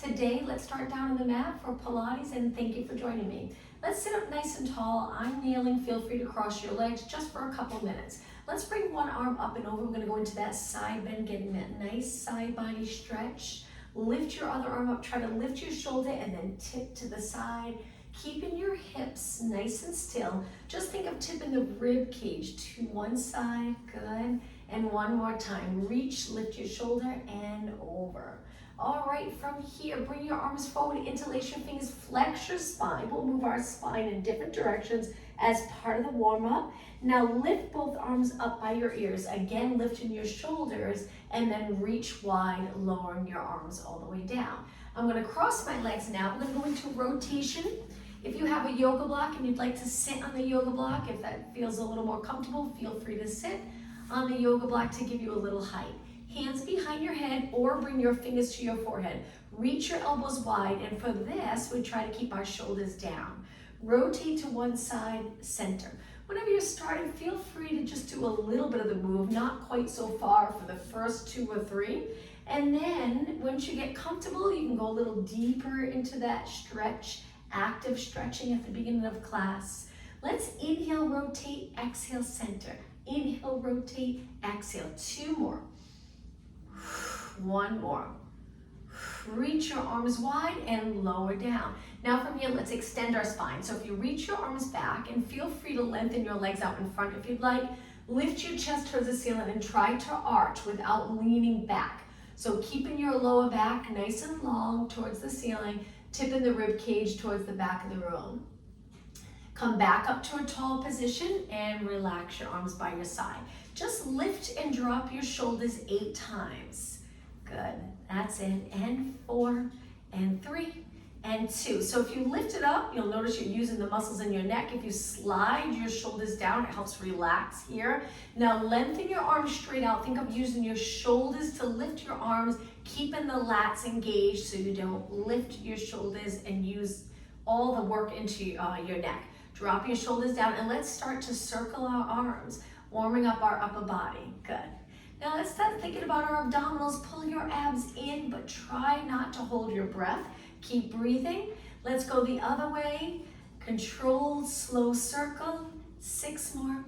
Today, let's start down on the mat for Pilates, and thank you for joining me. Let's sit up nice and tall. I'm kneeling. Feel free to cross your legs just for a couple minutes. Let's bring one arm up and over. We're going to go into that side bend, getting that nice side body stretch. Lift your other arm up. Try to lift your shoulder and then tip to the side. Keeping your hips nice and still. Just think of tipping the rib cage to one side. Good. And one more time. Reach, lift your shoulder and over. All right, from here, bring your arms forward, interlace your fingers, flex your spine. We'll move our spine in different directions as part of the warm-up. Now lift both arms up by your ears. Again, lifting your shoulders and then reach wide, lowering your arms all the way down. I'm gonna cross my legs now. I'm gonna go into rotation. If you have a yoga block and you'd like to sit on the yoga block, if that feels a little more comfortable, feel free to sit on the yoga block to give you a little height. Hands behind your head or bring your fingers to your forehead. Reach your elbows wide, and for this, we try to keep our shoulders down. Rotate to one side, center. Whenever you're starting, feel free to just do a little bit of the move, not quite so far for the first 2 or 3. And then once you get comfortable, you can go a little deeper into that stretch, active stretching at the beginning of class. Let's inhale, rotate, exhale, center. Inhale, rotate, exhale. 2 more. 1 more. Reach your arms wide and lower down. Now from here, let's extend our spine. So if you reach your arms back, and feel free to lengthen your legs out in front if you'd like, lift your chest towards the ceiling and try to arch without leaning back. So keeping your lower back nice and long towards the ceiling, tipping the rib cage towards the back of the room. Come back up to a tall position and relax your arms by your side. Just lift and drop your shoulders 8 times. Good, that's it, and 4, and 3, and 2. So if you lift it up, you'll notice you're using the muscles in your neck. If you slide your shoulders down, it helps relax here. Now lengthen your arms straight out. Think of using your shoulders to lift your arms, keeping the lats engaged so you don't lift your shoulders and use all the work into your neck. Drop your shoulders down, and let's start to circle our arms, warming up our upper body. Good. Now let's start thinking about our abdominals. Pull your abs in, but try not to hold your breath. Keep breathing. Let's go the other way. Controlled, slow circle. 6 more.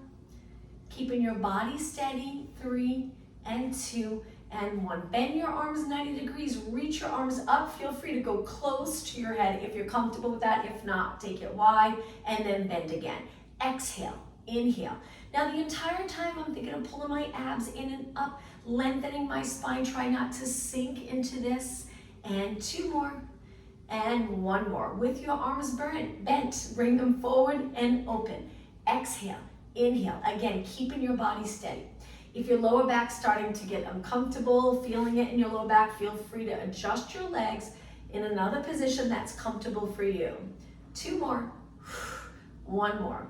Keeping your body steady. 3, and 2, and 1. Bend your arms 90 degrees. Reach your arms up. Feel free to go close to your head if you're comfortable with that. If not, take it wide, and then bend again. Exhale. Inhale. Now the entire time I'm thinking of pulling my abs in and up, lengthening my spine. Try not to sink into this. And 2 more. And 1 more. With your arms bent, bring them forward and open. Exhale. Inhale. Again, keeping your body steady. If your lower back's starting to get uncomfortable, feeling it in your lower back, feel free to adjust your legs in another position that's comfortable for you. 2 more. 1 more.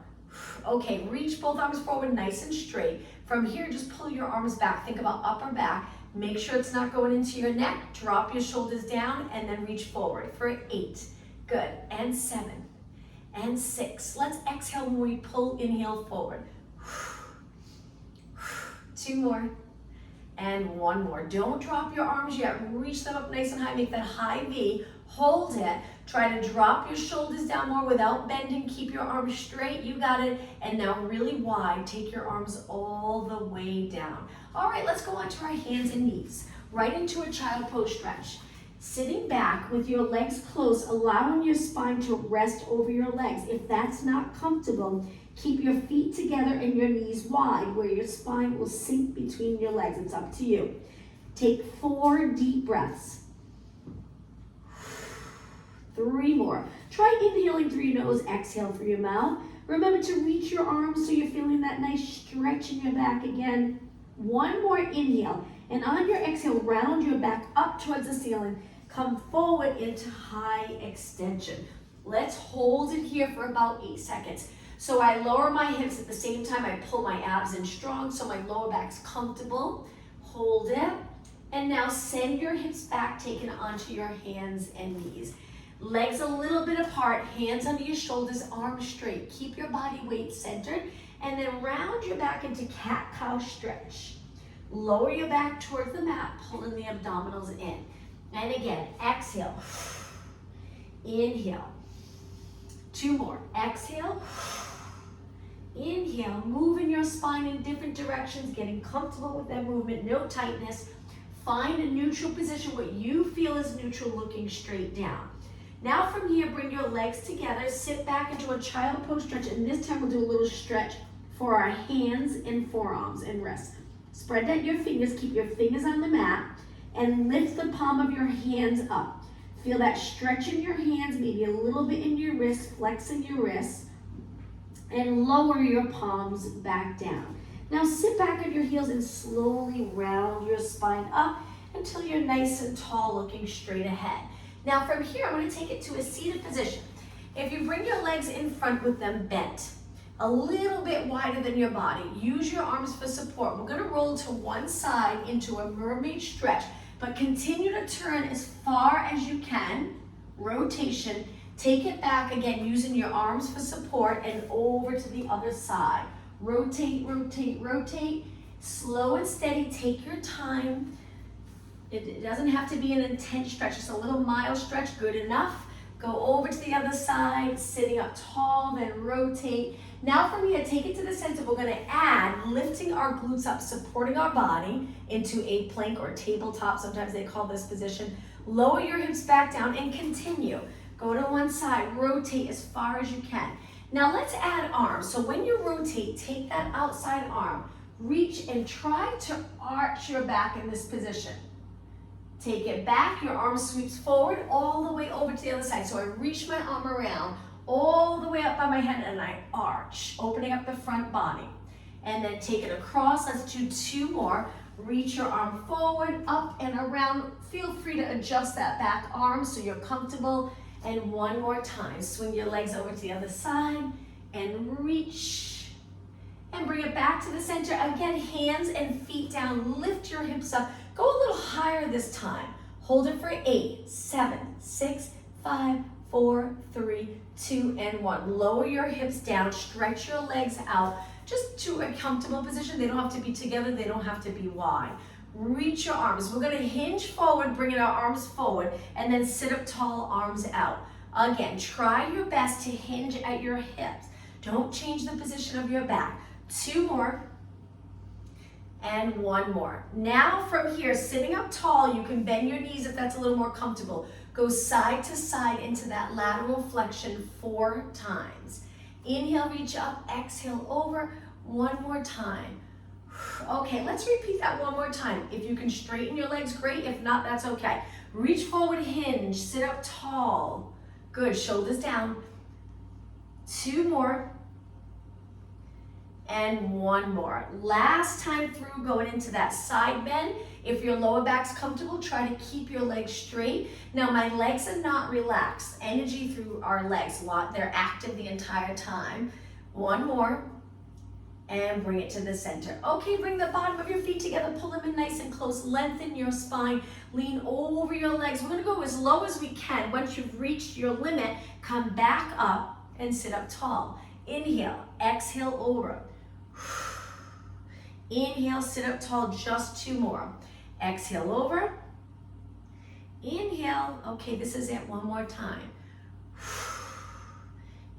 Okay, reach both arms forward nice and straight. From here, just pull your arms back. Think about upper back. Make sure it's not going into your neck. Drop your shoulders down and then reach forward for 8. Good. And 7. And 6. Let's exhale when we pull, inhale forward. 2 more. And 1 more. Don't drop your arms yet. Reach them up nice and high. Make that high V. Hold it. Try to drop your shoulders down more without bending. Keep your arms straight. You got it. And now really wide. Take your arms all the way down. All right, let's go on to our hands and knees. Right into a child pose stretch. Sitting back with your legs closed, allowing your spine to rest over your legs. If that's not comfortable, keep your feet together and your knees wide where your spine will sink between your legs. It's up to you. Take 4 deep breaths. 3 more. Try inhaling through your nose, exhale through your mouth. Remember to reach your arms so you're feeling that nice stretch in your back again. 1 more inhale. And on your exhale, round your back up towards the ceiling. Come forward into high extension. Let's hold it here for about 8 seconds. So I lower my hips at the same time I pull my abs in strong so my lower back's comfortable. Hold it. And now send your hips back, taking it onto your hands and knees. Legs a little bit apart, hands under your shoulders, arms straight. Keep your body weight centered, and then round your back into cat-cow stretch. Lower your back towards the mat, pulling the abdominals in. And again, exhale. Inhale. 2 more. Exhale. Inhale. Moving your spine in different directions, getting comfortable with that movement, no tightness. Find a neutral position, what you feel is neutral, looking straight down. Now from here, bring your legs together, sit back into a child pose stretch, and this time we'll do a little stretch for our hands and forearms and wrists. Spread out your fingers, keep your fingers on the mat, and lift the palm of your hands up. Feel that stretch in your hands, maybe a little bit in your wrists, flexing your wrists, and lower your palms back down. Now sit back on your heels and slowly round your spine up until you're nice and tall, looking straight ahead. Now from here, I'm going to take it to a seated position. If you bring your legs in front with them bent, a little bit wider than your body, use your arms for support. We're going to roll to one side into a mermaid stretch, but continue to turn as far as you can, rotation. Take it back again, using your arms for support, and over to the other side. Rotate, rotate, rotate. Slow and steady, take your time. It doesn't have to be an intense stretch, just a little mild stretch, good enough. Go over to the other side, sitting up tall, then rotate. Now from here, take it to the center. We're gonna add lifting our glutes up, supporting our body into a plank or tabletop, sometimes they call this position. Lower your hips back down and continue. Go to one side, rotate as far as you can. Now let's add arms. So when you rotate, take that outside arm, reach and try to arch your back in this position. Take it back, your arm sweeps forward all the way over to the other side. So I reach my arm around all the way up by my head and I arch, opening up the front body. And then take it across, let's do 2 more. Reach your arm forward, up and around. Feel free to adjust that back arm so you're comfortable. And 1 more time, swing your legs over to the other side and reach. And bring it back to the center. Again, hands and feet down, lift your hips up. Go a little higher this time. Hold it for 8, 7, 6, 5, 4, 3, 2, and 1. Lower your hips down, stretch your legs out, just to a comfortable position. They don't have to be together, they don't have to be wide. Reach your arms. We're gonna hinge forward, bringing our arms forward, and then sit up tall, arms out. Again, try your best to hinge at your hips. Don't change the position of your back. 2 more. And 1 more. Now from here, sitting up tall, you can bend your knees if that's a little more comfortable. Go side to side into that lateral flexion 4 times. Inhale, reach up, exhale over. 1 more time. Okay, let's repeat that 1 more time. If you can straighten your legs, great. If not, that's okay. Reach forward, hinge, sit up tall. Good, shoulders down. 2 more. And 1 more. Last time through, going into that side bend. If your lower back's comfortable, try to keep your legs straight. Now my legs are not relaxed. Energy through our legs, they're active the entire time. 1 more. And bring it to the center. Okay, bring the bottom of your feet together, pull them in nice and close, lengthen your spine, lean over your legs. We're gonna go as low as we can. Once you've reached your limit, come back up and sit up tall. Inhale, exhale over. Inhale, sit up tall, just 2 more. Exhale over. Inhale, okay, this is it, 1 more time.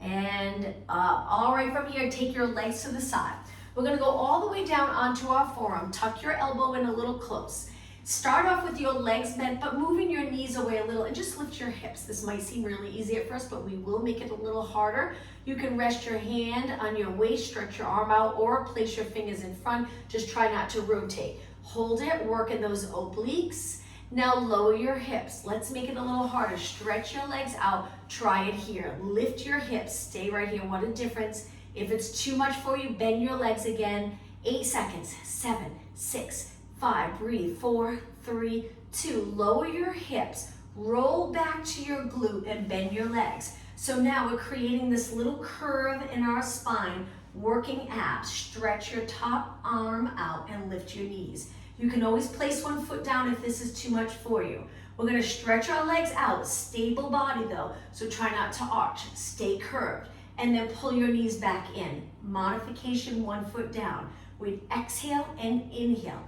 And up. All right, from here, take your legs to the side. We're gonna go all the way down onto our forearm. Tuck your elbow in a little close. Start off with your legs bent, but moving your knees away a little and just lift your hips. This might seem really easy at first, but we will make it a little harder. You can rest your hand on your waist, stretch your arm out, or place your fingers in front. Just try not to rotate. Hold it, work in those obliques. Now lower your hips. Let's make it a little harder. Stretch your legs out. Try it here. Lift your hips. Stay right here. What a difference. If it's too much for you, bend your legs again. 8 seconds. 7, 6, 5. Breathe. 4, 3, 2. Lower your hips. Roll back to your glute and bend your legs. So now we're creating this little curve in our spine, working abs. Stretch your top arm out and lift your knees. You can always place 1 foot down if this is too much for you. We're gonna stretch our legs out, stable body though, so try not to arch, stay curved, and then pull your knees back in. Modification, 1 foot down. We exhale and inhale.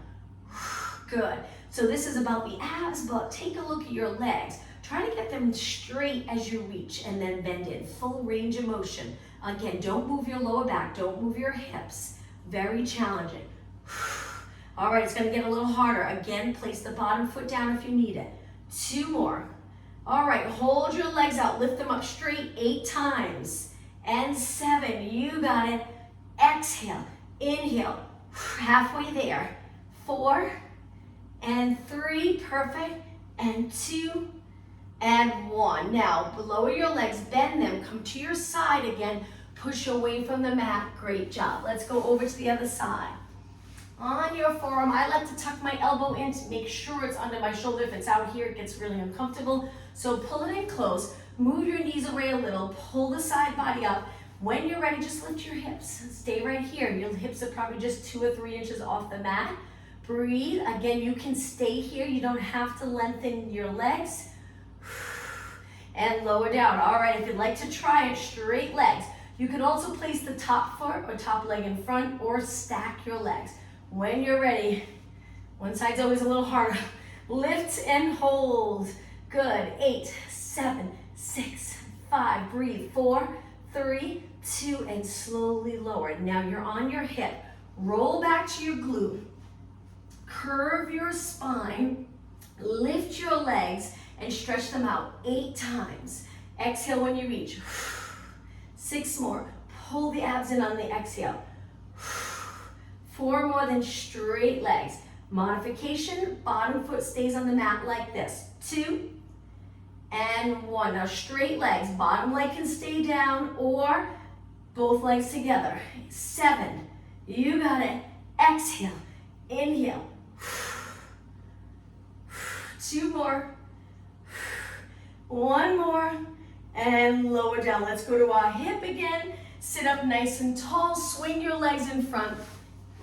Good. So this is about the abs, but take a look at your legs. Try to get them straight as you reach and then bend in, full range of motion. Again, don't move your lower back, don't move your hips. Very challenging. All right, it's gonna get a little harder. Again, place the bottom foot down if you need it. 2 more. All right, hold your legs out, lift them up straight 8 times. And 7, you got it. Exhale, inhale, halfway there. 4 and 3, perfect. And 2 and 1. Now, lower your legs, bend them, come to your side again, push away from the mat. Great job. Let's go over to the other side. On your forearm, I like to tuck my elbow in to make sure it's under my shoulder. If it's out here, it gets really uncomfortable. So pull it in close, move your knees away a little, pull the side body up. When you're ready, just lift your hips. Stay right here. Your hips are probably just 2 or 3 inches off the mat. Breathe. Again, you can stay here. You don't have to lengthen your legs. And lower down. All right, if you'd like to try it, straight legs. You can also place the top foot or top leg in front or stack your legs. When you're ready, one side's always a little harder. Lift and hold. Good. 8, 7, 6, 5. Breathe. 4, 3, 2, and slowly lower. Now you're on your hip. Roll back to your glute. Curve your spine. Lift your legs and stretch them out 8 times. Exhale when you reach. 6 more. Pull the abs in on the exhale. 4 more, then straight legs. Modification, bottom foot stays on the mat like this. 2 and 1. Now straight legs, bottom leg can stay down or both legs together. 7, you got it. Exhale, inhale. 2 more. 1 more, and lower down. Let's go to our hip again. Sit up nice and tall, swing your legs in front.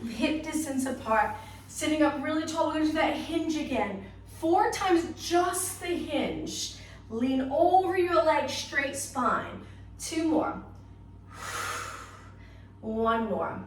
Hip distance apart, sitting up really tall. We're gonna do that hinge again. 4 times just the hinge. Lean over your leg, straight spine. 2 more. 1 more.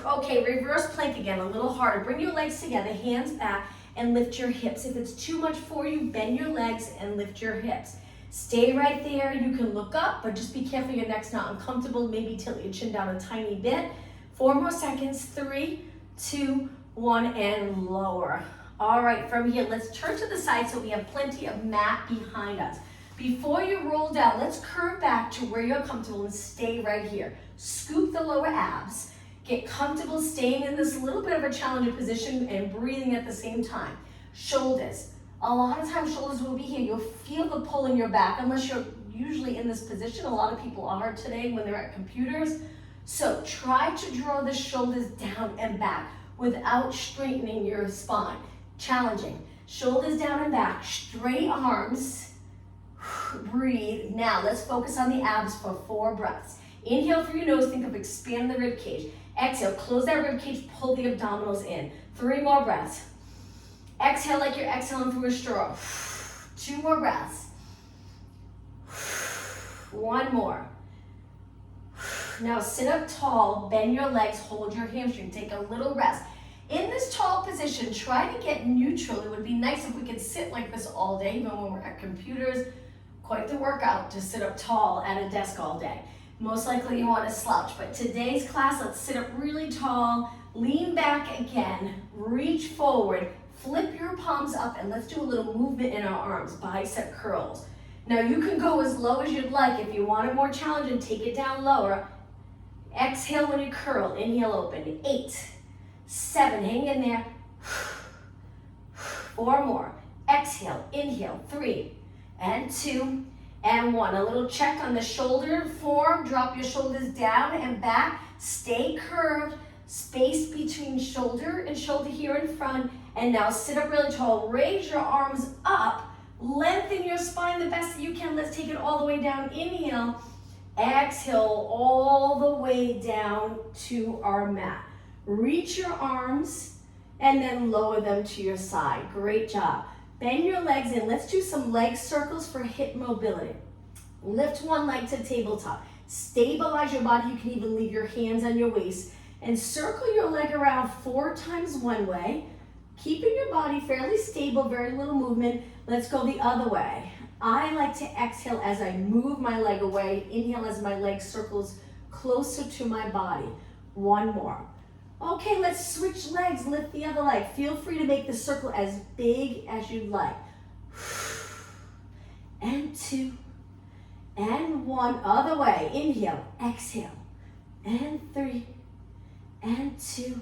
Okay, reverse plank again, a little harder. Bring your legs together, hands back, and lift your hips. If it's too much for you, bend your legs and lift your hips. Stay right there. You can look up, but just be careful your neck's not uncomfortable. Maybe tilt your chin down a tiny bit. 4 more seconds. 3, 2, 1, and lower. All right, from here, let's turn to the side so we have plenty of mat behind us. Before you roll down, let's curve back to where you're comfortable and stay right here. Scoop the lower abs. Get comfortable staying in this little bit of a challenging position and breathing at the same time. Shoulders. A lot of times shoulders will be here. You'll feel the pull in your back unless you're usually in this position. A lot of people are today when they're at computers. So try to draw the shoulders down and back without straightening your spine. Challenging. Shoulders down and back, straight arms. Breathe. Now let's focus on the abs for 4 breaths. Inhale through your nose, think of expand the rib cage. Exhale, close that rib cage, pull the abdominals in. 3 more breaths. Exhale like you're exhaling through a straw. 2 more breaths. 1 more. Now sit up tall, bend your legs, hold your hamstring, take a little rest. In this tall position, try to get neutral. It would be nice if we could sit like this all day, even when we're at computers. Quite the workout to sit up tall at a desk all day. Most likely you want to slouch, but today's class, let's sit up really tall, lean back again, reach forward, flip your palms up, and let's do a little movement in our arms, bicep curls. Now you can go as low as you'd like. If you want it more challenging, take it down lower. Exhale when you curl, inhale open. 8, 7, hang in there. 4 more. Exhale, inhale, 3, and 2, and 1. A little check on the shoulder form. Drop your shoulders down and back. Stay curved. Space between shoulder and shoulder here in front. And now sit up really tall. Raise your arms up. Lengthen your spine the best that you can. Let's take it all the way down. Inhale. Exhale all the way down to our mat. Reach your arms and then lower them to your side. Great job. Bend your legs in. Let's do some leg circles for hip mobility. Lift one leg to tabletop. Stabilize your body. You can even leave your hands on your waist. And circle your leg around 4 times one way, Keeping your body fairly stable, very little movement. Let's go the other way. I like to exhale as I move my leg away. Inhale as my leg circles closer to my body. One more. Okay, let's switch legs. Lift the other leg. Feel free to make the circle as big as you'd like. And 2. And 1. Other way. Inhale. Exhale. And 3. And 2.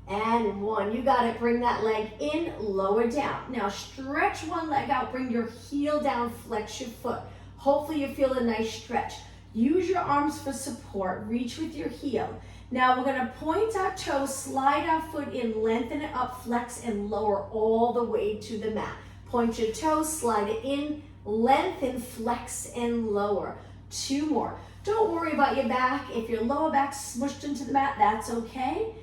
And 1. You got it. Bring that leg in, lower down. Now stretch one leg out. Bring your heel down, flex your foot. Hopefully you feel a nice stretch. Use your arms for support. Reach with your heel. Now we're going to point our toes, slide our foot in, lengthen it up, flex and lower all the way to the mat. Point your toes, slide it in, lengthen, flex and lower. 2 more. Don't worry about your back. If your lower back's smushed into the mat, that's okay.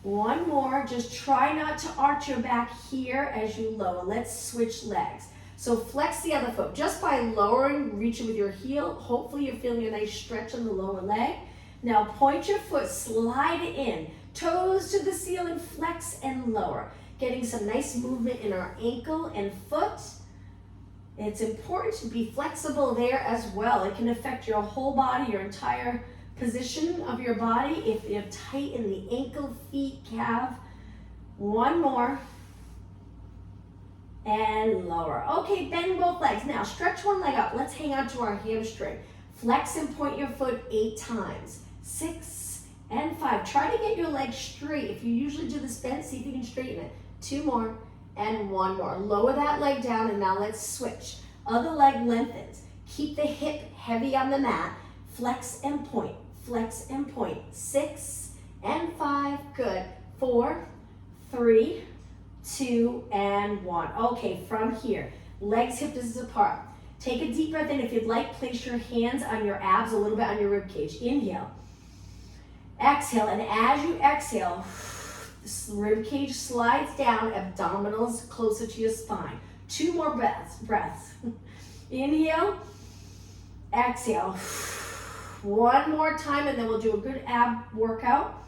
1 more. Just try not to arch your back here as you lower. Let's switch legs. So flex the other foot. Just by lowering, reaching with your heel, hopefully you're feeling a nice stretch on the lower leg. Now point your foot, slide it in. Toes to the ceiling, flex and lower. Getting some nice movement in our ankle and foot. It's important to be flexible there as well. It can affect your whole body, your entire position of your body if you're tight in the ankle, feet, calf. 1 more. And lower. Okay, bend both legs. Now stretch one leg up. Let's hang on to our hamstring. Flex and point your foot 8 times. 6 and 5. Try to get your leg straight. If you usually do this bend, see if you can straighten it. 2 more and 1 more. Lower that leg down and now let's switch. Other leg lengthens. Keep the hip heavy on the mat. Flex and point. Flex and point. 6 and 5. Good. 4, 3, 2, and 1. Okay, from here, legs hip distance apart. Take a deep breath in. If you'd like, place your hands on your abs, a little bit on your rib cage. Inhale. Exhale, and as you exhale, the rib cage slides down, abdominals closer to your spine. 2 more breaths. Inhale. Exhale. 1 more time, and then we'll do a good ab workout.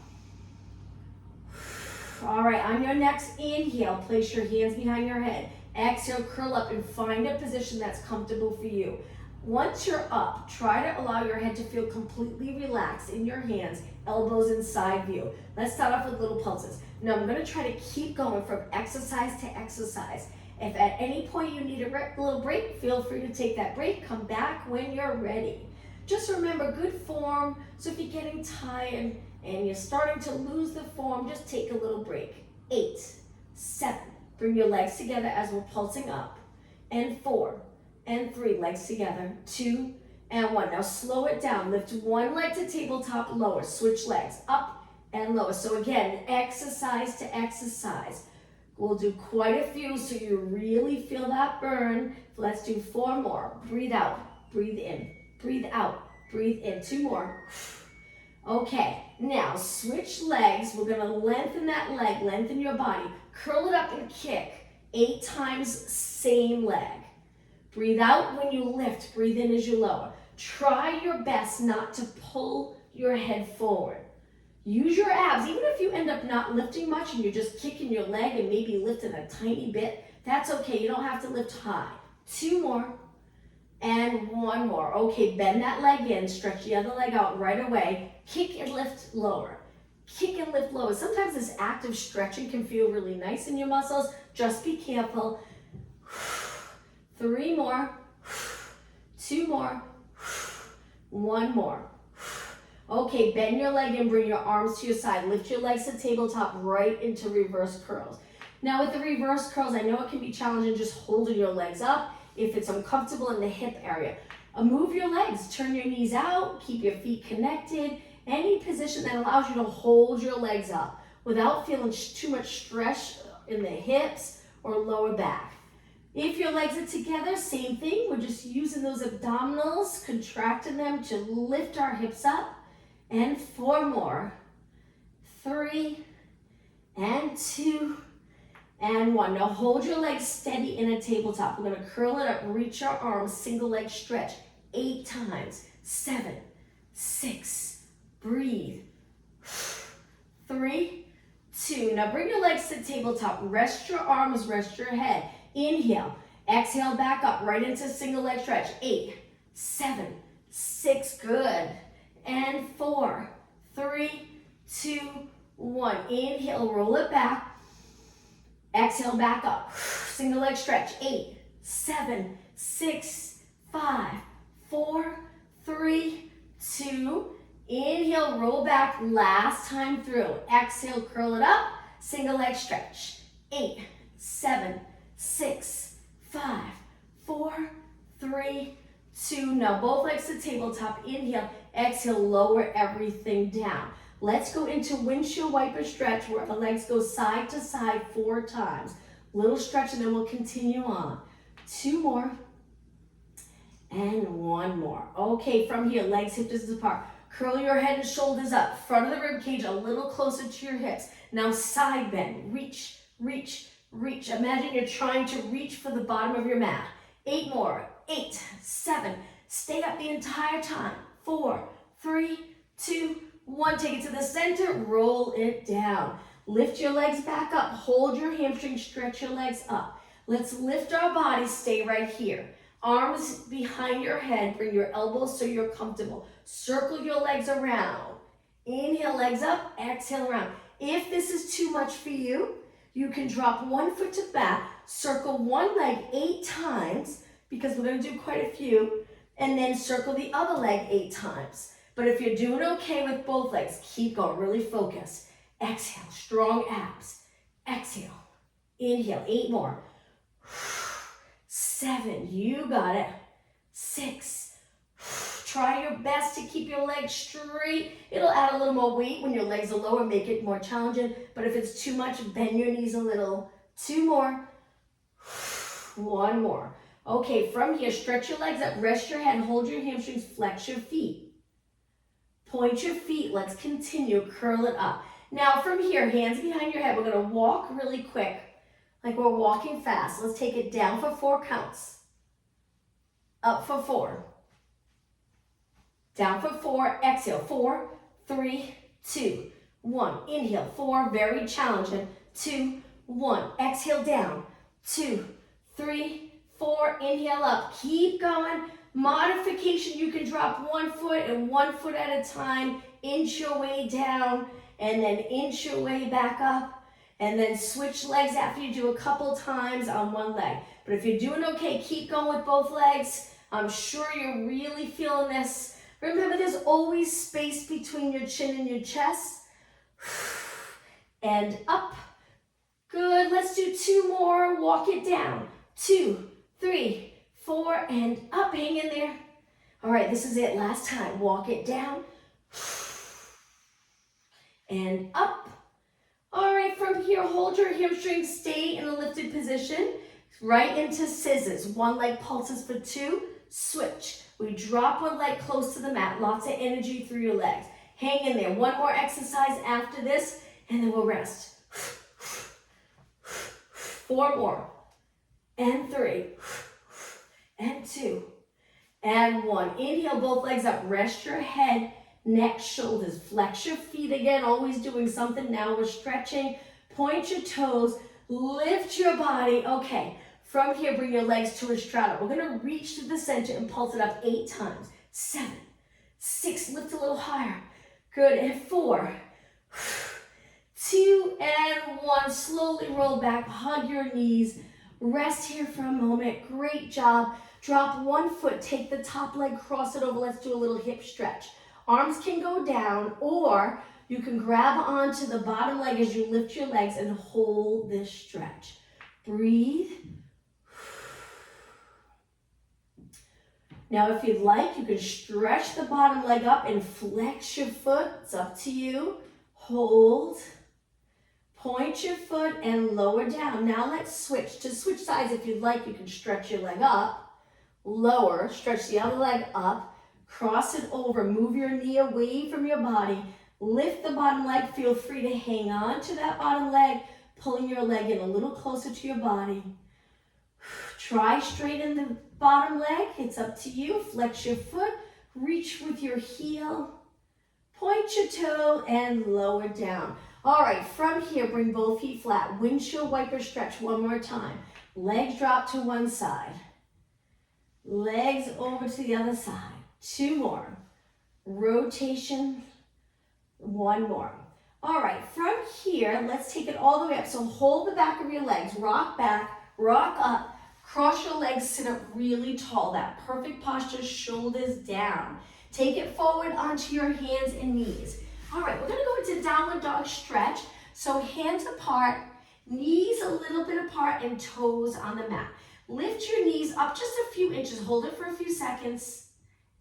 All right, on your next inhale, place your hands behind your head. Exhale, curl up and find a position that's comfortable for you. Once you're up, try to allow your head to feel completely relaxed in your hands, elbows in side view. Let's start off with little pulses. Now I'm going to try to keep going from exercise to exercise. If at any point you need a little break, feel free to take that break. Come back when you're ready. Just remember, good form. So if you're getting tired and you're starting to lose the form, just take a little break. 8, 7. Bring your legs together as we're pulsing up. And 4 and 3, legs together. 2 and 1. Now slow it down. Lift one leg to tabletop, lower. Switch legs, up and lower. So again, exercise to exercise. We'll do quite a few so you really feel that burn. Let's do 4 more. Breathe out, breathe in, breathe out, breathe in. 2 more. Okay, now switch legs. We're gonna lengthen that leg, lengthen your body. Curl it up and kick. 8 times, same leg. Breathe out when you lift, breathe in as you lower. Try your best not to pull your head forward. Use your abs. Even if you end up not lifting much and you're just kicking your leg and maybe lifting a tiny bit, that's okay. You don't have to lift high. 2 more and 1 more. Okay, bend that leg in, stretch the other leg out right away. Kick and lift lower. Kick and lift lower. Sometimes this active stretching can feel really nice in your muscles. Just be careful. 3 more. 2 more. 1 more. Okay, bend your leg and bring your arms to your side. Lift your legs to tabletop right into reverse curls. Now with the reverse curls, I know it can be challenging just holding your legs up if it's uncomfortable in the hip area. Move your legs, turn your knees out, keep your feet connected. Any position that allows you to hold your legs up without feeling too much stress in the hips or lower back. If your legs are together, same thing. We're just using those abdominals, contracting them to lift our hips up. And 4 more. 3 and 2 and 1. Now hold your legs steady in a tabletop. We're going to curl it up, reach our arms, single leg stretch. 8 times. 7, 6, breathe. 3, 2. Now bring your legs to tabletop. Rest your arms, rest your head. Inhale. Exhale, back up, right into single leg stretch. 8, 7, 6, good. And 4, 3, 2, 1. Inhale, roll it back. Exhale, back up. Single leg stretch. 8, 7, 6, 5, 4, 3, 2. Inhale, roll back. Last time through. Exhale, curl it up. Single leg stretch. 8, 7, 6, 5, 4, 3, 2. Now both legs to tabletop. Inhale, exhale, lower everything down. Let's go into windshield wiper stretch where the legs go side to side 4 times. Little stretch and then we'll continue on. 2 more. And 1 more. Okay, from here, legs hip distance apart. Curl your head and shoulders up. Front of the rib cage a little closer to your hips. Now side bend. Reach, reach, reach. Imagine you're trying to reach for the bottom of your mat. 8 more. 8, 7. Stay up the entire time. 4, 3, 2, 1. Take it to the center. Roll it down. Lift your legs back up. Hold your hamstrings. Stretch your legs up. Let's lift our bodies. Stay right here. Arms behind your head. Bring your elbows so you're comfortable. Circle your legs around. Inhale, legs up. Exhale, around. If this is too much for you, you can drop 1 foot to the mat, circle one leg 8 times, because we're going to do quite a few, and then circle the other leg 8 times. But if you're doing okay with both legs, keep going, really focus. Exhale, strong abs. Exhale, inhale, 8 more. 7, you got it. 6. Try your best to keep your legs straight. It'll add a little more weight when your legs are lower, make it more challenging. But if it's too much, bend your knees a little. 2 more. 1 more. Okay, from here, stretch your legs up, rest your head, hold your hamstrings, flex your feet. Point your feet, let's continue, curl it up. Now from here, hands behind your head, we're gonna walk really quick, like we're walking fast. Let's take it down for 4 counts. Up for 4. Down for 4, exhale, 4, 3, 2, 1. Inhale, 4, very challenging. 2, 1. Exhale down. 2, 3, 4. Inhale up. Keep going. Modification, you can drop 1 foot and 1 foot at a time. Inch your way down and then inch your way back up. And then switch legs after you do a couple times on one leg. But if you're doing okay, keep going with both legs. I'm sure you're really feeling this. Remember, there's always space between your chin and your chest. And up. Good. Let's do 2 more. Walk it down. 2, 3, 4, and up. Hang in there. All right, this is it. Last time. Walk it down. And up. All right, from here, hold your hamstrings. Stay in a lifted position. Right into scissors. 1 leg pulses for 2. Switch. We drop 1 leg close to the mat. Lots of energy through your legs. Hang in there. 1 more exercise after this, and then we'll rest. 4 more. And 3. And 2. And 1. Inhale, both legs up. Rest your head, neck, shoulders. Flex your feet again. Always doing something. Now we're stretching. Point your toes. Lift your body. Okay. From here, bring your legs to a straddle. We're going to reach to the center and pulse it up 8 times. 7, 6, lift a little higher. Good, and 4, 2, and 1. Slowly roll back, hug your knees. Rest here for a moment. Great job. Drop 1 foot, take the top leg, cross it over. Let's do a little hip stretch. Arms can go down, or you can grab onto the bottom leg as you lift your legs and hold this stretch. Breathe. Now, if you'd like, you can stretch the bottom leg up and flex your foot. It's up to you. Hold. Point your foot and lower down. Now let's switch. To switch sides, if you'd like, you can stretch your leg up, lower, stretch the other leg up, cross it over, move your knee away from your body, lift the bottom leg. Feel free to hang on to that bottom leg, pulling your leg in a little closer to your body. Try straighten the bottom leg. It's up to you. Flex your foot. Reach with your heel. Point your toe and lower down. All right, from here, bring both feet flat. Windshield wiper stretch one more time. Legs drop to one side. Legs over to the other side. Two more. Rotation. One more. All right, from here, let's take it all the way up. So hold the back of your legs. Rock back, rock up. Cross your legs, sit up really tall. That perfect posture, shoulders down. Take it forward onto your hands and knees. All right, we're gonna go into downward dog stretch. So hands apart, knees a little bit apart, and toes on the mat. Lift your knees up just a few inches, hold it for a few seconds,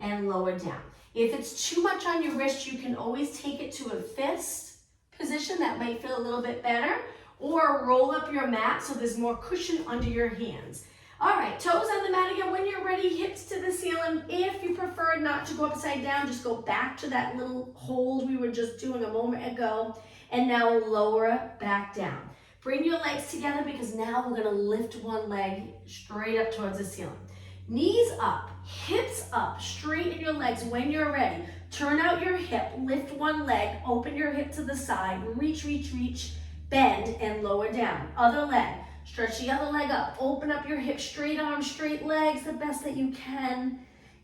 and lower down. If it's too much on your wrist, you can always take it to a fist position. That might feel a little bit better, or roll up your mat so there's more cushion under your hands. All right, toes on the mat again. When you're ready, hips to the ceiling. If you prefer not to go upside down, just go back to that little hold we were just doing a moment ago. And now lower back down. Bring your legs together because now we're gonna lift one leg straight up towards the ceiling. Knees up, hips up, straighten your legs when you're ready. Turn out your hip, lift one leg, open your hip to the side, reach, reach, reach, bend and lower down. Other leg. Stretch the other leg up, open up your hips, straight arms, straight legs, the best that you can,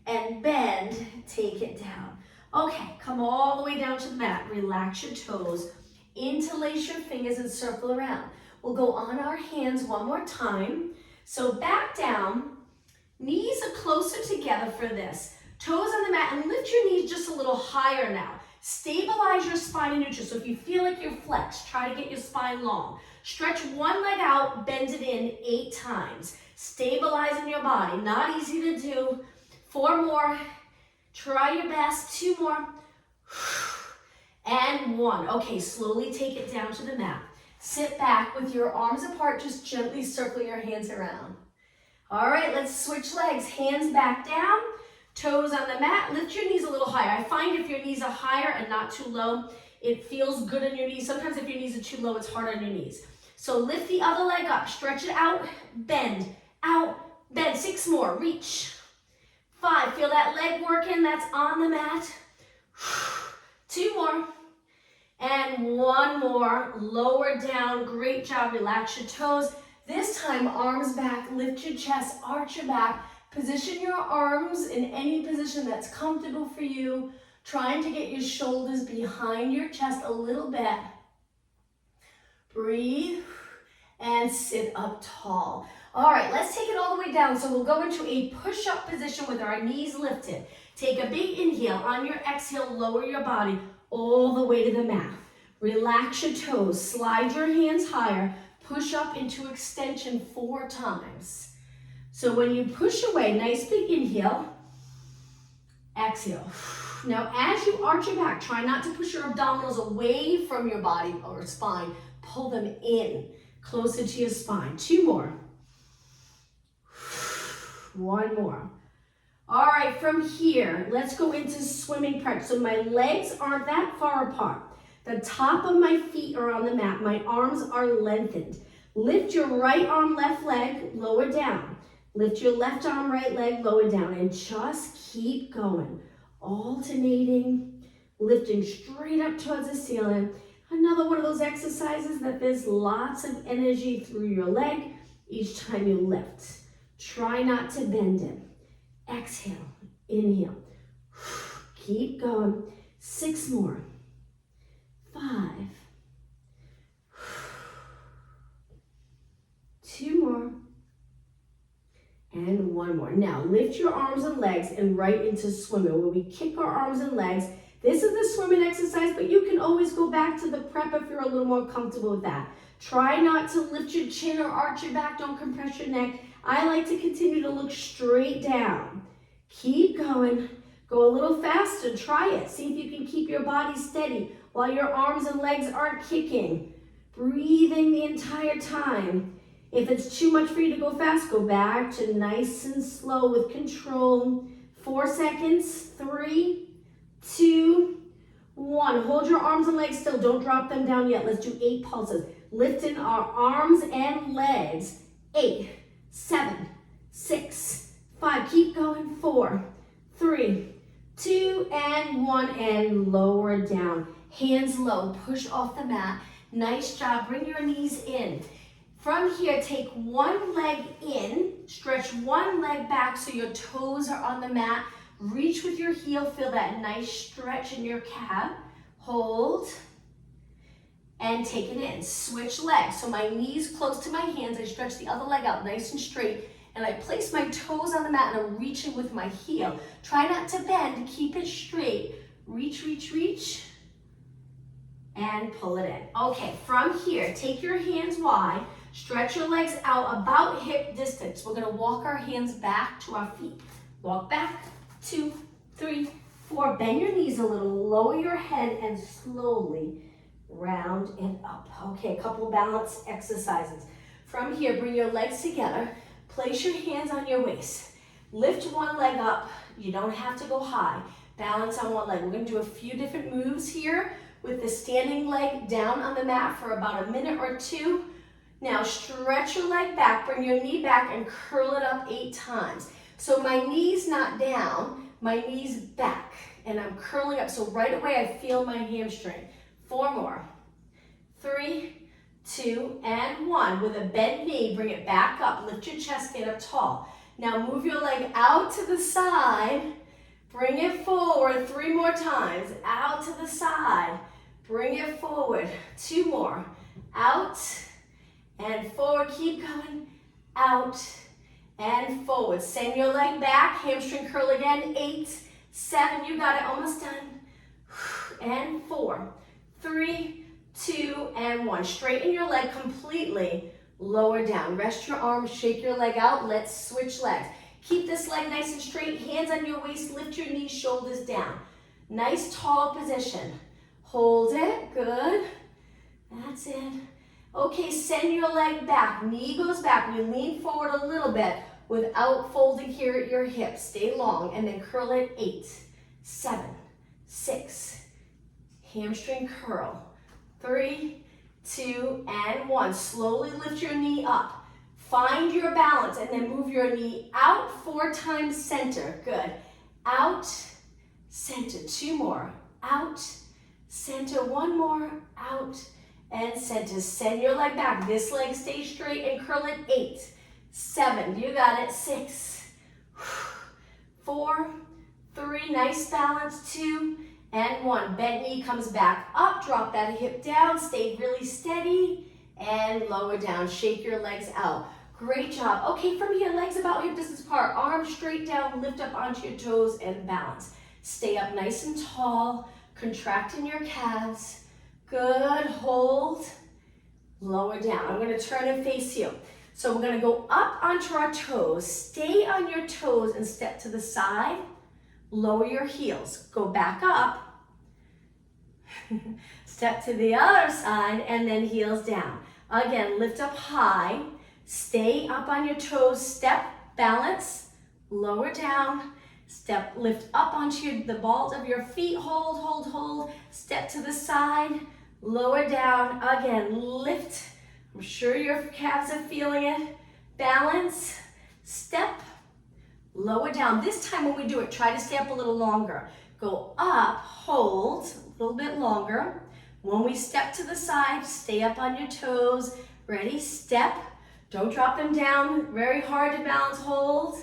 and bend, take it down. Okay, come all the way down to the mat, relax your toes, interlace your fingers and circle around. We'll go on our hands one more time. So back down, knees are closer together for this. Toes on the mat and lift your knees just a little higher now. Stabilize your spine and neutral. So if you feel like you're flexed, try to get your spine long. Stretch one leg out, bend it in 8 times. Stabilizing your body, not easy to do. 4 more, try your best, 2 more, and 1. Okay, slowly take it down to the mat. Sit back with your arms apart, just gently circle your hands around. All right, let's switch legs, hands back down, toes on the mat, lift your knees a little higher. I find if your knees are higher and not too low, it feels good on your knees. Sometimes if your knees are too low, it's hard on your knees. So lift the other leg up, stretch it out, bend, 6 more, reach. 5, feel that leg working, that's on the mat. 2 more, and 1 more, lower down, great job, relax your toes. This time, arms back, lift your chest, arch your back, position your arms in any position that's comfortable for you, trying to get your shoulders behind your chest a little bit. Breathe and sit up tall. All right, let's take it all the way down. So we'll go into a push-up position with our knees lifted. Take a big inhale. On your exhale, lower your body all the way to the mat. Relax your toes. Slide your hands higher. Push up into extension 4 times. So when you push away, nice big inhale. Exhale. Now as you arch your back, try not to push your abdominals away from your body or spine. Pull them in, closer to your spine. 2 more. 1 more. All right, from here, let's go into swimming practice. So my legs aren't that far apart. The top of my feet are on the mat. My arms are lengthened. Lift your right arm, left leg, lower down. Lift your left arm, right leg, lower down. And just keep going. Alternating, lifting straight up towards the ceiling. Another one of those exercises that there's lots of energy through your leg each time you lift. Try not to bend it. Exhale, inhale. Keep going. 6 more. 5. 2 more. And 1 more. Now lift your arms and legs and right into swimming where we kick our arms and legs. This is the swimming exercise, but you can always go back to the prep if you're a little more comfortable with that. Try not to lift your chin or arch your back. Don't compress your neck. I like to continue to look straight down. Keep going. Go a little faster. Try it. See if you can keep your body steady while your arms and legs aren't kicking. Breathing the entire time. If it's too much for you to go fast, go back to nice and slow with control. 4 seconds. 3, 2, 1. Hold your arms and legs still. Don't drop them down yet. Let's do 8 pulses. Lifting our arms and legs. 8, 7, 6, 5. Keep going. 4, 3, 2, and 1. And lower down. hands low, push off the mat. Nice job, bring your knees in. From here, take one leg in, stretch one leg back so your toes are on the mat. Reach with your heel, feel that nice stretch in your calf. Hold, and take it in. Switch legs, so my knees close to my hands, I stretch the other leg out nice and straight, and I place my toes on the mat and I'm reaching with my heel. Try not to bend, keep it straight. Reach, reach, reach, and pull it in. Okay, from here, take your hands wide, stretch your legs out about hip distance. We're gonna walk our hands back to our feet. Walk back, 2, 3, 4. Bend your knees a little, lower your head, and slowly round and up. Okay, a couple balance exercises. From here, bring your legs together. Place your hands on your waist. Lift one leg up. You don't have to go high. Balance on one leg. We're gonna do a few different moves here with the standing leg down on the mat for about a minute or 2. Now stretch your leg back, bring your knee back and curl it up 8 times. So my knee's not down, my knee's back, and I'm curling up. So right away I feel my hamstring. 4 more. 3, 2, and 1. With a bent knee, bring it back up. Lift your chest, get up tall. Now move your leg out to the side. Bring it forward 3 more times. Out to the side. Bring it forward. 2 more. Out and forward. Keep going. Out and forward. Send your leg back. Hamstring curl again. 8, 7. You got it. Almost done. And 4, 3, 2, and 1. Straighten your leg completely. Lower down. Rest your arms. Shake your leg out. Let's switch legs. Keep this leg nice and straight. Hands on your waist. Lift your knees, shoulders down. Nice tall position. Hold it. Good. That's it. Okay, send your leg back. Knee goes back. We lean forward a little bit without folding here at your hips. Stay long and then curl it. 8, 7, 6. Hamstring curl. 3, 2, and 1. Slowly lift your knee up. Find your balance and then move your knee out 4 times center. Good. Out, center. 2 more. Out, center. 1 more. Out, and center. Send your leg back. This leg stays straight and curl it. 8, 7. You got it. 6, 4, 3. Nice balance. 2, and 1. Bent knee comes back up. Drop that hip down. Stay really steady. And lower down. Shake your legs out. Great job. Okay, from here, legs about hip distance apart. Arms straight down. Lift up onto your toes and balance. Stay up nice and tall. Contracting your calves. Good. Hold. Lower down. I'm going to turn and face you. So we're going to go up onto our toes. Stay on your toes and step to the side. Lower your heels. Go back up. Step to the other side and then heels down. Again, lift up high. Stay up on your toes. Step, balance, lower down. Step, lift up onto the balls of your feet. Hold, hold, hold. Step to the side. Lower down. Again, lift. I'm sure your calves are feeling it. Balance. Step. Lower down. This time when we do it, try to stay up a little longer. Go up, hold, a little bit longer. When we step to the side, stay up on your toes. Ready? Step. Don't drop them down. Very hard to balance. Hold.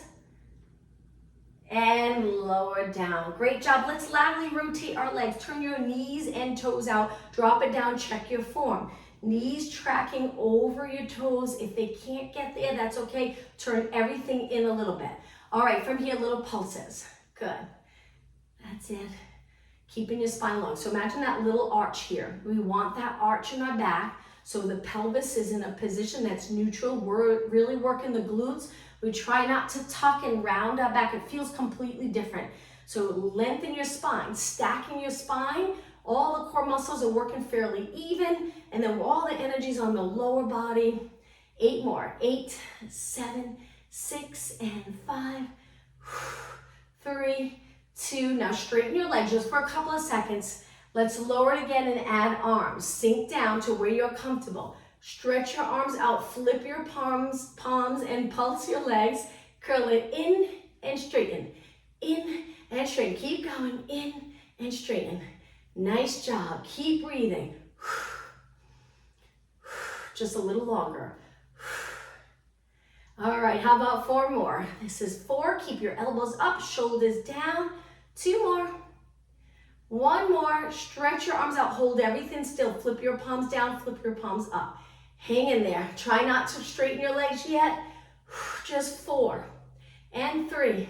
And lower down. Great job. Let's laterally rotate our legs. Turn your knees and toes out. Drop it down. Check your form. Knees tracking over your toes. If they can't get there, that's okay. Turn everything in a little bit. All right, from here, little pulses. Good. That's it. Keeping your spine long. So imagine that little arch here. We want that arch in our back so the pelvis is in a position that's neutral. We're really working the glutes. We try not to tuck and round our back. It feels completely different. So lengthen your spine, stacking your spine. All the core muscles are working fairly even. And then all the energy's on the lower body. 8 more. 8, 7, 6, and 5, 3, 2. Now straighten your legs just for a couple of seconds. Let's lower it again and add arms. Sink down to where you're comfortable. Stretch your arms out, flip your palms and pulse your legs. Curl it in and straighten. In and straighten. Keep going. In and straighten. Nice job. Keep breathing. Just a little longer. All right, how about 4 more? This is 4. Keep your elbows up, shoulders down. 2 more. 1 more. Stretch your arms out. Hold everything still. Flip your palms down, flip your palms up. Hang in there. Try not to straighten your legs yet. Just 4 and 3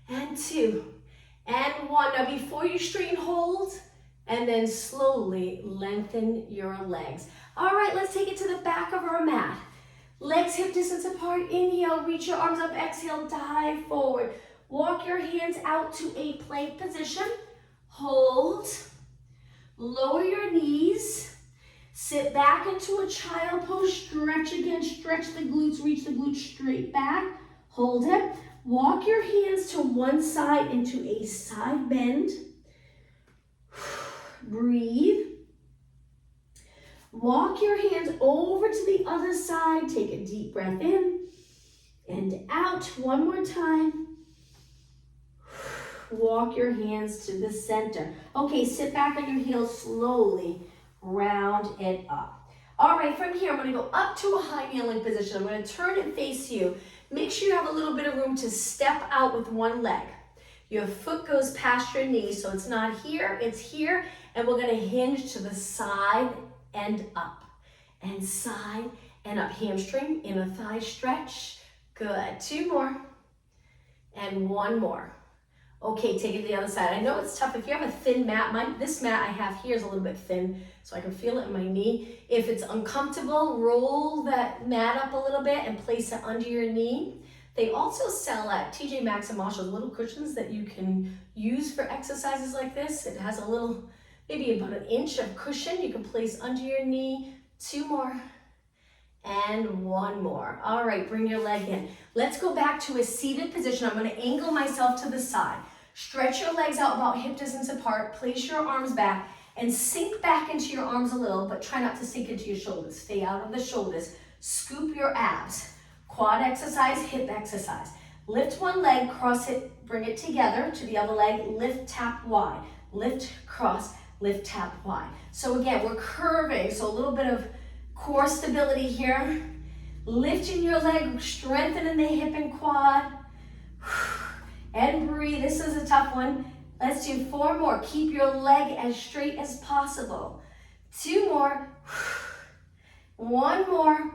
and 2 and 1. Now before you straighten, hold, and then slowly lengthen your legs. All right, let's take it to the back of our mat. Legs hip distance apart. Inhale, reach your arms up. Exhale, dive forward. Walk your hands out to a plank position. Hold. Lower your knees. Sit back into a child pose. Stretch again. Stretch the glutes. Reach the glutes straight back. Hold it. Walk your hands to one side into a side bend. Breathe. Walk your hands over to the other side. Take a deep breath in and out. One more time. Walk your hands to the center. Okay, sit back on your heels slowly. Round it up. All right, from here, I'm going to go up to a high kneeling position. I'm going to turn and face you. Make sure you have a little bit of room to step out with one leg. Your foot goes past your knee, so it's not here, it's here. And we're going to hinge to the side and up. And side and up. Hamstring, inner thigh stretch. Good. 2 more. And 1 more. Okay, take it to the other side. I know it's tough. If you have a thin mat, this mat I have here is a little bit thin, so I can feel it in my knee. If it's uncomfortable, roll that mat up a little bit and place it under your knee. They also sell at TJ Maxx and Marshalls little cushions that you can use for exercises like this. It has a little, maybe about 1 inch of cushion you can place under your knee. 2 more. And 1 more. All right, bring your leg in. Let's go back to a seated position. I'm going to angle myself to the side. Stretch your legs out about hip distance apart. Place your arms back and sink back into your arms a little, but try not to sink into your shoulders. Stay out of the shoulders. Scoop your abs. Quad exercise, hip exercise. Lift one leg, cross it, bring it together to the other leg. Lift, tap, wide. Lift, cross, lift, tap, wide. So again, we're curving, so a little bit of core stability here. Lifting your leg, strengthening the hip and quad. And breathe. This is a tough one. Let's do 4 more. Keep your leg as straight as possible. 2 more. 1 more.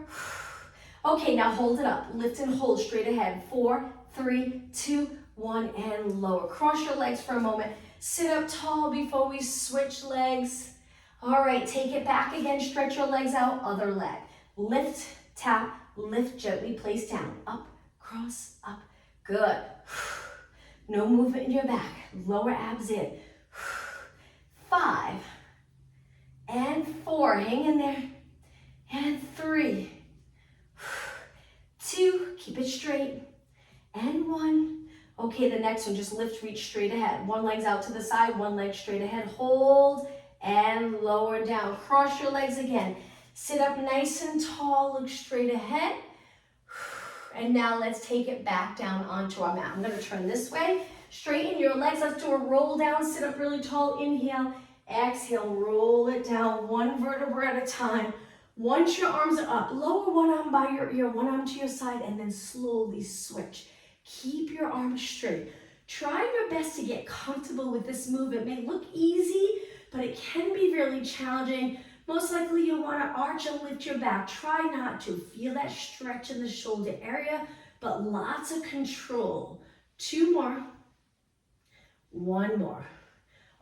Okay, now hold it up. Lift and hold straight ahead. 4, 3, 2, 1, and lower. Cross your legs for a moment. Sit up tall before we switch legs. All right, take it back again. Stretch your legs out. Other leg. Lift, tap, lift, gently place down. Up, cross, up. Good. No movement in your back. Lower abs in. 5 and 4. Hang in there. And 3, 2. Keep it straight. And 1. Okay, the next one. Just lift, reach straight ahead. One leg's out to the side. One leg straight ahead. Hold and lower down. Cross your legs again. Sit up nice and tall. Look straight ahead. And now let's take it back down onto our mat. I'm going to turn this way. Straighten your legs. Let's do a roll down. Sit up really tall. Inhale. Exhale. Roll it down. 1 vertebra at a time. Once your arms are up, lower one arm by your ear, one arm to your side, and then slowly switch. Keep your arms straight. Try your best to get comfortable with this move. It may look easy, but it can be really challenging. Most likely you'll want to arch and lift your back. Try not to. Feel that stretch in the shoulder area, but lots of control. 2 more. 1 more.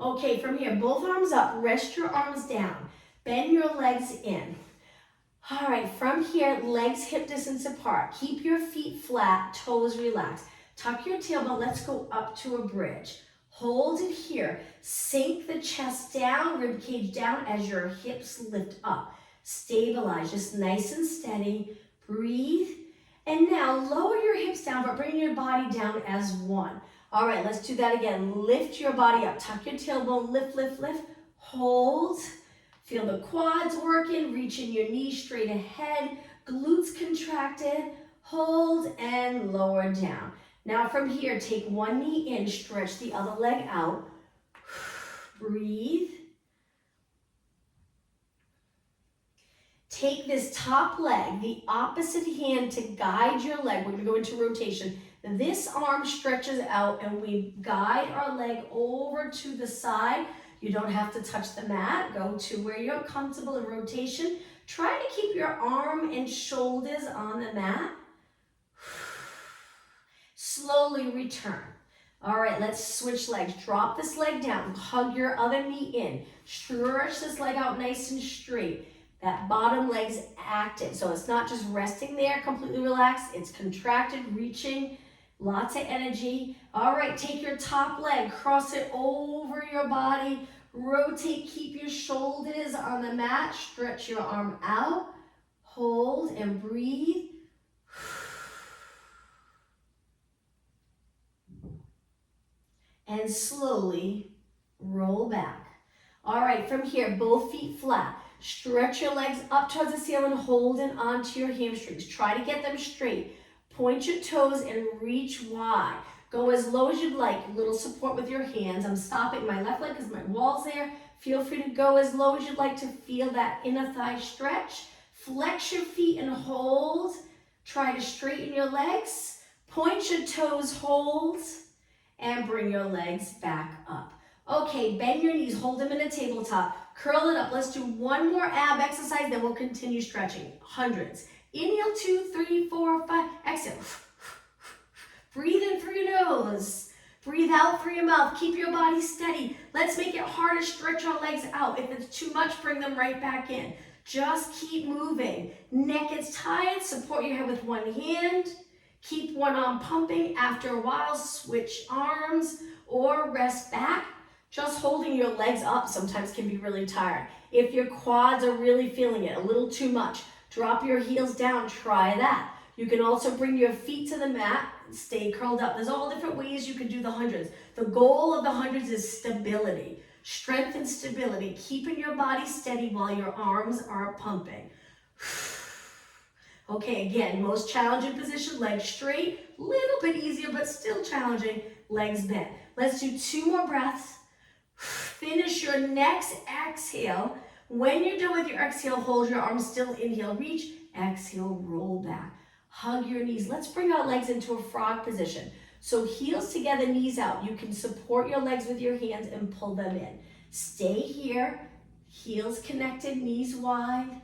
Okay, from here, both arms up. Rest your arms down. Bend your legs in. All right, from here, legs hip distance apart. Keep your feet flat, toes relaxed. Tuck your tailbone. Let's go up to a bridge. Hold it here. Sink the chest down, rib cage down as your hips lift up. Stabilize, just nice and steady. Breathe. And now lower your hips down, but bring your body down as one. All right, let's do that again. Lift your body up. Tuck your tailbone. Lift, lift, lift. Hold. Feel the quads working. Reaching your knees straight ahead. Glutes contracted. Hold and lower down. Now from here, take one knee in. Stretch the other leg out. Breathe. Take this top leg, the opposite hand to guide your leg. We're gonna go into rotation. This arm stretches out and we guide our leg over to the side. You don't have to touch the mat. Go to where you're comfortable in rotation. Try to keep your arm and shoulders on the mat. Slowly return. All right, let's switch legs. Drop this leg down. Hug your other knee in. Stretch this leg out nice and straight. That bottom leg's active. So it's not just resting there, completely relaxed. It's contracted, reaching, lots of energy. All right, take your top leg, cross it over your body. Rotate, keep your shoulders on the mat. Stretch your arm out. Hold and breathe. And slowly roll back. All right, from here, both feet flat. Stretch your legs up towards the ceiling, holding onto your hamstrings. Try to get them straight. Point your toes and reach wide. Go as low as you'd like. A little support with your hands. I'm stopping my left leg because my wall's there. Feel free to go as low as you'd like to feel that inner thigh stretch. Flex your feet and hold. Try to straighten your legs. Point your toes, hold. And bring your legs back up. Okay, bend your knees, hold them in a tabletop. Curl it up. Let's do one more ab exercise, then we'll continue stretching. Hundreds. Inhale, 2, 3, 4, 5. Exhale. Breathe in through your nose. Breathe out through your mouth. Keep your body steady. Let's make it harder. Stretch our legs out. If it's too much, bring them right back in. Just keep moving. Neck is tight. Support your head with one hand. Keep one arm pumping. After a while, switch arms or rest back. Just holding your legs up sometimes can be really tired. If your quads are really feeling it, a little too much, drop your heels down, try that. You can also bring your feet to the mat, stay curled up. There's all different ways you can do the hundreds. The goal of the hundreds is stability, strength and stability, keeping your body steady while your arms are pumping. Okay, again, most challenging position, legs straight, little bit easier, but still challenging, legs bent. Let's do 2 more breaths. Finish your next exhale. When you're done with your exhale, hold your arms still. Inhale, reach. Exhale, roll back. Hug your knees. Let's bring our legs into a frog position. So heels together, knees out. You can support your legs with your hands and pull them in. Stay here. Heels connected, knees wide.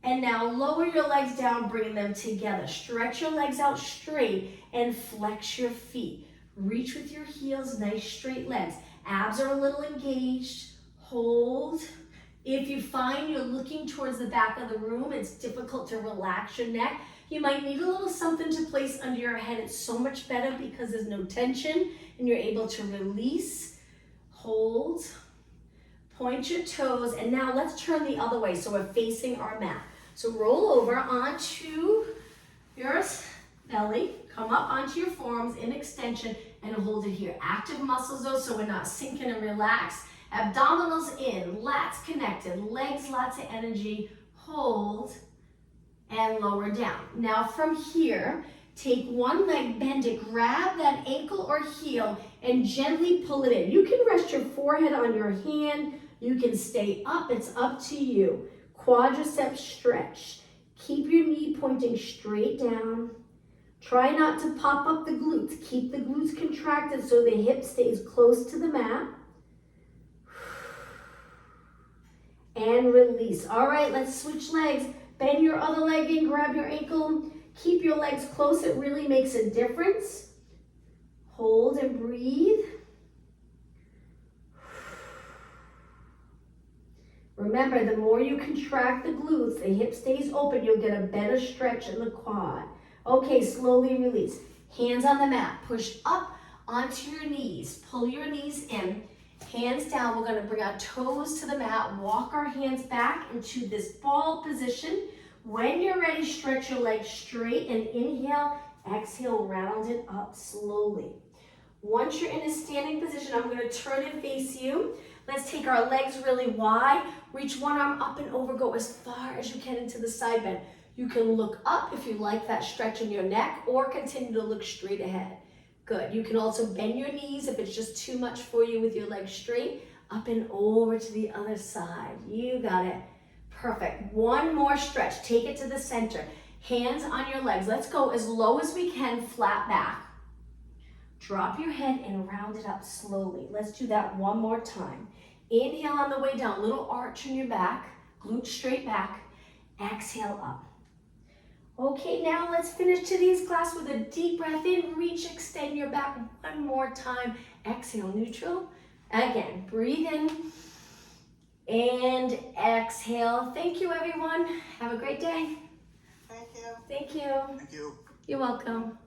And now lower your legs down, bringing them together. Stretch your legs out straight and flex your feet. Reach with your heels, nice straight legs. Abs are a little engaged. Hold. If you find you're looking towards the back of the room, it's difficult to relax your neck. You might need a little something to place under your head. It's so much better because there's no tension and you're able to release. Hold. Point your toes. And now let's turn the other way so we're facing our mat. So roll over onto your belly. Come up onto your forearms in extension and hold it here. Active muscles though, so we're not sinking and relaxed. Abdominals in, lats connected, legs, lots of energy. Hold and lower down. Now from here, take one leg, bend it, grab that ankle or heel and gently pull it in. You can rest your forehead on your hand. You can stay up, it's up to you. Quadriceps stretch. Keep your knee pointing straight down. Try not to pop up the glutes. Keep the glutes contracted so the hip stays close to the mat. And release. All right, let's switch legs. Bend your other leg in, grab your ankle. Keep your legs close, it really makes a difference. Hold and breathe. Remember, the more you contract the glutes, the hip stays open, you'll get a better stretch in the quad. Okay, slowly release. Hands on the mat. Push up onto your knees. Pull your knees in. Hands down. We're going to bring our toes to the mat. Walk our hands back into this ball position. When you're ready, stretch your legs straight and inhale. Exhale, round it up slowly. Once you're in a standing position, I'm going to turn and face you. Let's take our legs really wide. Reach one arm up and over. Go as far as you can into the side bend. You can look up if you like that stretch in your neck or continue to look straight ahead. Good. You can also bend your knees if it's just too much for you with your legs straight. Up and over to the other side. You got it. Perfect. One more stretch. Take it to the center. Hands on your legs. Let's go as low as we can, flat back. Drop your head and round it up slowly. Let's do that one more time. Inhale on the way down, little arch in your back, glutes straight back. Exhale up. Okay, now let's finish today's class with a deep breath in. Reach, extend your back one more time. Exhale, neutral. Again, breathe in and exhale. Thank you, everyone. Have a great day. Thank you. Thank you. Thank you. You're welcome.